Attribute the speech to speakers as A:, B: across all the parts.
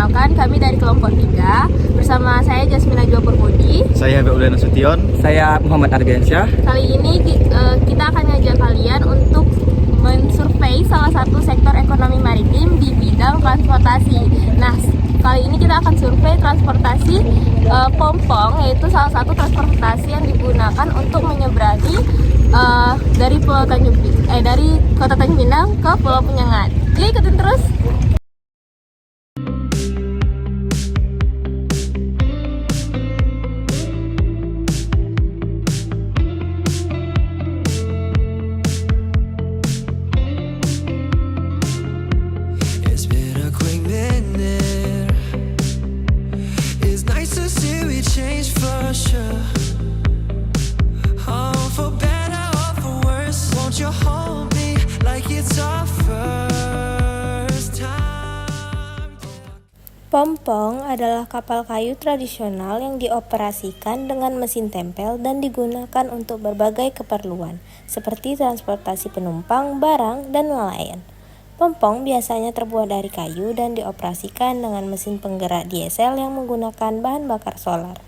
A: perkenalkan kami dari kelompok 3 bersama saya Jasmina Najwa Purwodi.
B: Saya Habibullah Nasution.
C: Saya Muhammad Ardiansyah.
A: Kali ini kita akan ngajak kalian untuk mensurvei salah satu sektor ekonomi maritim di bidang transportasi. Nah, kali ini kita akan survei transportasi pompong, yaitu salah satu transportasi yang digunakan untuk menyeberangi dari Kota Tanjung Pinang ke Pulau Penyengat. Yuk ikutin terus. Pompong adalah kapal kayu tradisional yang dioperasikan dengan mesin tempel dan digunakan untuk berbagai keperluan, seperti transportasi penumpang, barang, dan nelayan. Pompong biasanya terbuat dari kayu dan dioperasikan dengan mesin penggerak diesel yang menggunakan bahan bakar solar.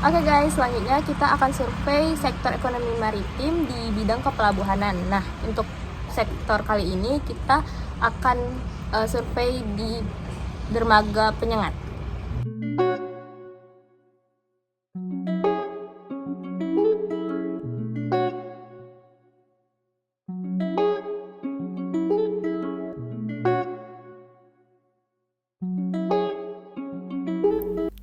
A: Oke guys, selanjutnya kita akan survei sektor ekonomi maritim di bidang kepelabuhanan. Nah, untuk sektor kali ini kita akan survei di dermaga Penyengat.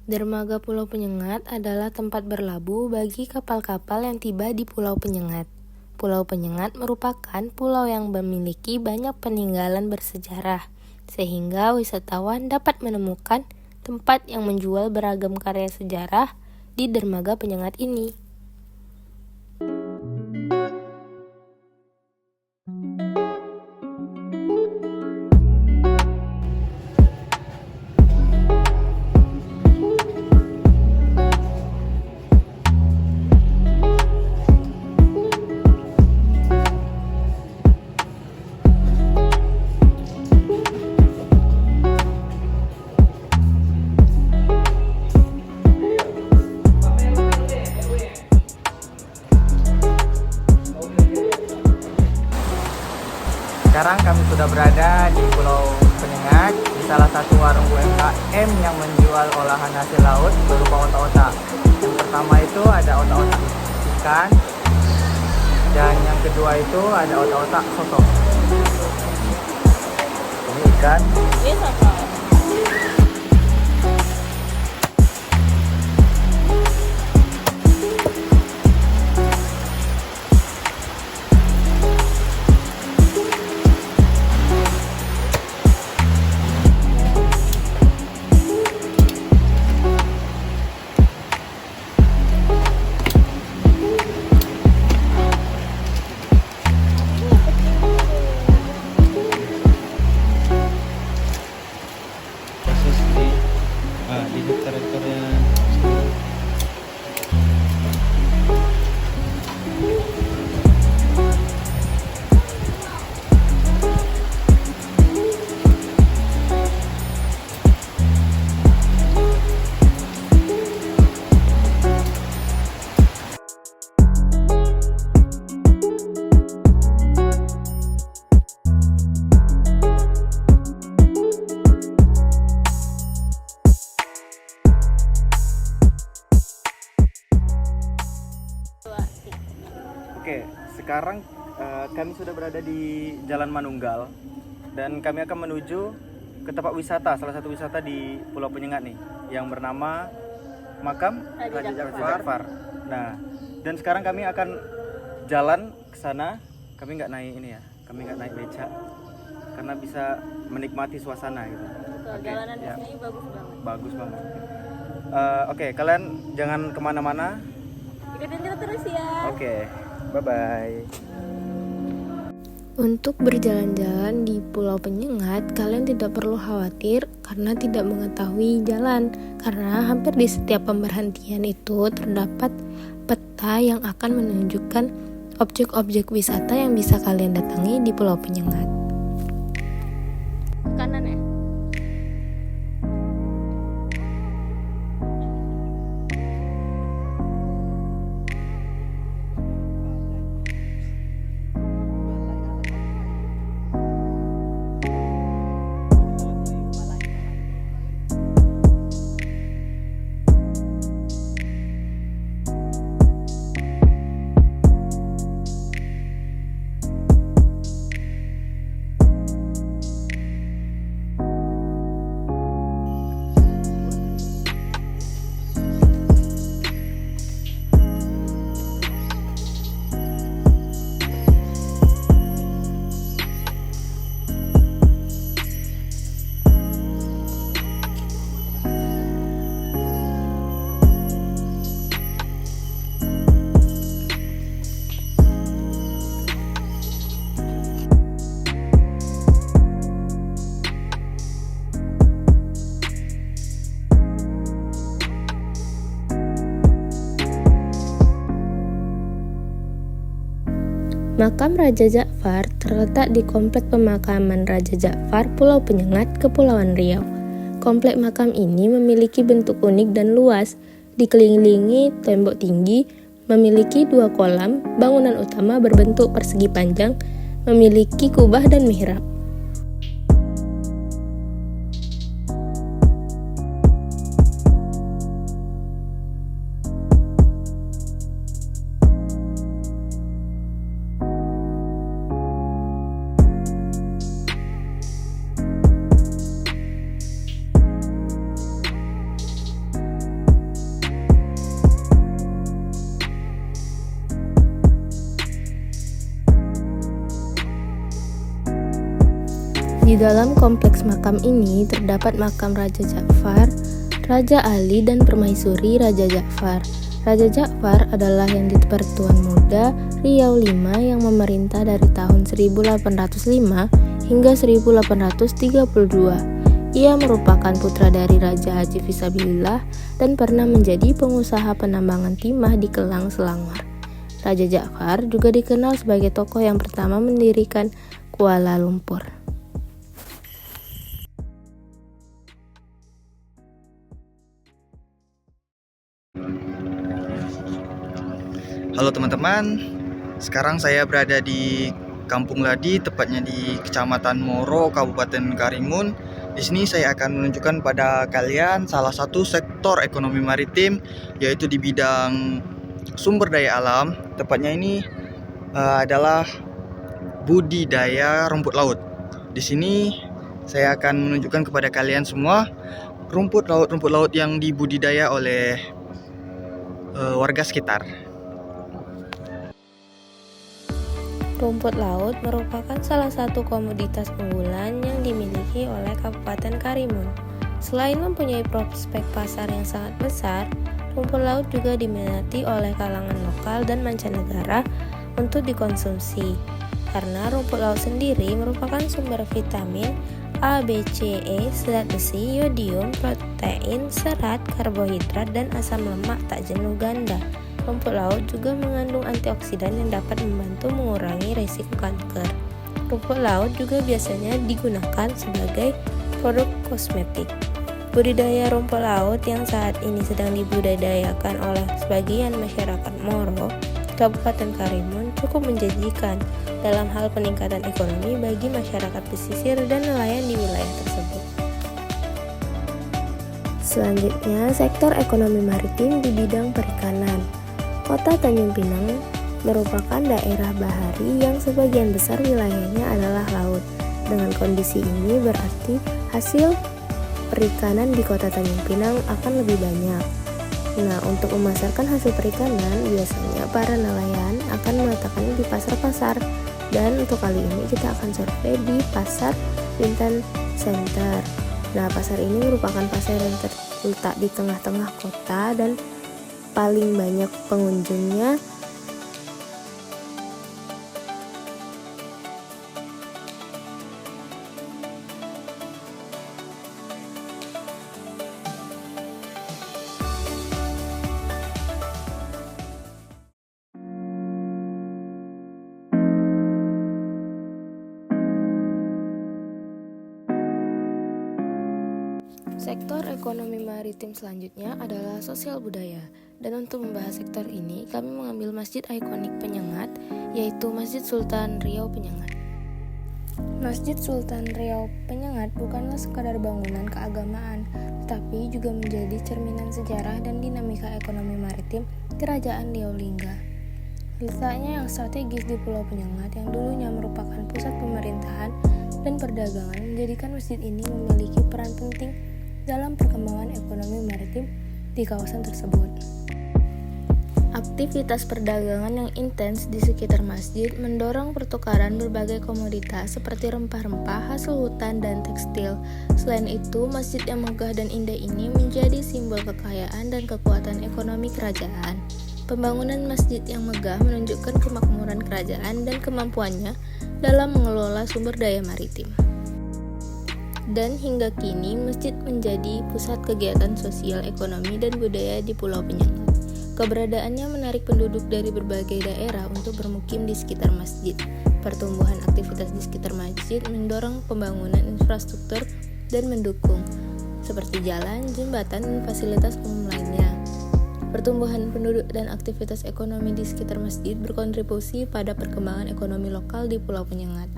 A: Dermaga Pulau Penyengat adalah tempat berlabuh bagi kapal-kapal yang tiba di Pulau Penyengat. Pulau Penyengat merupakan pulau yang memiliki banyak peninggalan bersejarah, sehingga wisatawan dapat menemukan tempat yang menjual beragam karya sejarah di Dermaga Penyengat ini.
C: Sekarang kami sudah berada di Pulau Penyengat, di salah satu warung UMKM yang menjual olahan hasil laut berupa otak-otak. Yang pertama itu ada otak-otak ikan, dan yang kedua itu ada otak-otak soto. Ini ikan.
A: Ini soto.
C: sekarang kami sudah berada di Jalan Manunggal dan kami akan menuju ke tempat wisata, salah satu wisata di Pulau Penyengat nih, yang bernama Makam Raja Ja'far. Nah, dan sekarang kami akan jalan ke sana. Kami nggak naik ini ya, kami nggak naik becak karena bisa menikmati suasana gitu.
A: Jalanan di sini bagus banget.
C: Bagus banget. Oke, kalian jangan kemana-mana.
A: Ikutin kita terus ya.
C: Oke, bye-bye.
A: Untuk berjalan-jalan di Pulau Penyengat, kalian tidak perlu khawatir karena tidak mengetahui jalan. Karena hampir di setiap pemberhentian itu terdapat peta yang akan menunjukkan objek-objek wisata yang bisa kalian datangi di Pulau Penyengat. Kanan ya? Makam Raja Ja'far terletak di Komplek Pemakaman Raja Ja'far, Pulau Penyengat, Kepulauan Riau. Komplek makam ini memiliki bentuk unik dan luas, dikelilingi tembok tinggi, memiliki 2 kolam, bangunan utama berbentuk persegi panjang, memiliki kubah dan mihrab. Di dalam kompleks makam ini terdapat makam Raja Ja'far, Raja Ali, dan Permaisuri Raja Ja'far. Raja Ja'far adalah yang di Pertuan Muda Riau V yang memerintah dari tahun 1805 hingga 1832. Ia merupakan putra dari Raja Haji Fisabilillah dan pernah menjadi pengusaha penambangan timah di Kelang, Selangor. Raja Ja'far juga dikenal sebagai tokoh yang pertama mendirikan Kuala Lumpur.
C: Halo teman-teman, sekarang saya berada di Kampung Ladi, tepatnya di Kecamatan Moro, Kabupaten Karimun. Di sini saya akan menunjukkan pada kalian salah satu sektor ekonomi maritim, yaitu di bidang sumber daya alam. Tepatnya ini adalah budidaya rumput laut. Di sini saya akan menunjukkan kepada kalian semua rumput laut yang dibudidaya oleh warga sekitar.
A: Rumput laut merupakan salah satu komoditas unggulan yang dimiliki oleh Kabupaten Karimun. Selain mempunyai prospek pasar yang sangat besar, rumput laut juga diminati oleh kalangan lokal dan mancanegara untuk dikonsumsi. Karena rumput laut sendiri merupakan sumber vitamin A, B, C, E, zat besi, yodium, protein, serat, karbohidrat, dan asam lemak tak jenuh ganda. Rumput laut juga mengandung antioksidan yang dapat membantu mengurangi risiko kanker. Rumput laut juga biasanya digunakan sebagai produk kosmetik. Budidaya rumput laut yang saat ini sedang dibudidayakan oleh sebagian masyarakat Moro, Kabupaten Karimun cukup menjanjikan dalam hal peningkatan ekonomi bagi masyarakat pesisir dan nelayan di wilayah tersebut. Selanjutnya, sektor ekonomi maritim di bidang perikanan. Kota Tanjung Pinang merupakan merupakan daerah bahari yang sebagian besar wilayahnya adalah laut. Dengan kondisi ini berarti hasil perikanan di kota Tanjung Pinang akan lebih banyak. Nah, untuk memasarkan hasil perikanan, biasanya para nelayan akan meletakkannya di pasar-pasar. Dan untuk kali ini kita akan survei di Pasar Bintan Center. Nah, pasar ini merupakan pasar yang terletak di tengah-tengah kota dan paling banyak pengunjungnya. Sektor ekonomi maritim selanjutnya adalah sosial budaya. Dan untuk membahas sektor ini, kami mengambil masjid ikonik Penyengat, yaitu Masjid Sultan Riau Penyengat. Masjid Sultan Riau Penyengat bukanlah sekadar bangunan keagamaan, tetapi juga menjadi cerminan sejarah dan dinamika ekonomi maritim Kerajaan Riau Lingga. Letaknya yang strategis di Pulau Penyengat yang dulunya merupakan pusat pemerintahan dan perdagangan menjadikan masjid ini memiliki peran penting dalam perkembangan ekonomi maritim di kawasan tersebut. Aktivitas perdagangan yang intens di sekitar masjid mendorong pertukaran berbagai komoditas seperti rempah-rempah, hasil hutan, dan tekstil. Selain itu, masjid yang megah dan indah ini menjadi simbol kekayaan dan kekuatan ekonomi kerajaan. Pembangunan masjid yang megah menunjukkan kemakmuran kerajaan dan kemampuannya dalam mengelola sumber daya maritim. Dan hingga kini masjid menjadi pusat kegiatan sosial, ekonomi, dan budaya di Pulau Penyengat. Keberadaannya menarik penduduk dari berbagai daerah untuk bermukim di sekitar masjid. Pertumbuhan aktivitas di sekitar masjid mendorong pembangunan infrastruktur dan mendukung, seperti jalan, jembatan, dan fasilitas umum lainnya. Pertumbuhan penduduk dan aktivitas ekonomi di sekitar masjid berkontribusi pada perkembangan ekonomi lokal di Pulau Penyengat.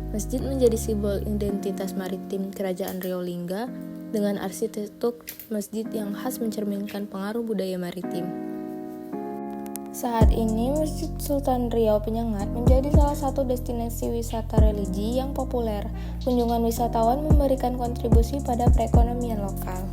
A: Masjid menjadi simbol identitas maritim Kerajaan Riau Lingga dengan arsitektur masjid yang khas mencerminkan pengaruh budaya maritim. Saat ini, Masjid Sultan Riau Penyengat menjadi salah satu destinasi wisata religi yang populer. Kunjungan wisatawan memberikan kontribusi pada perekonomian lokal.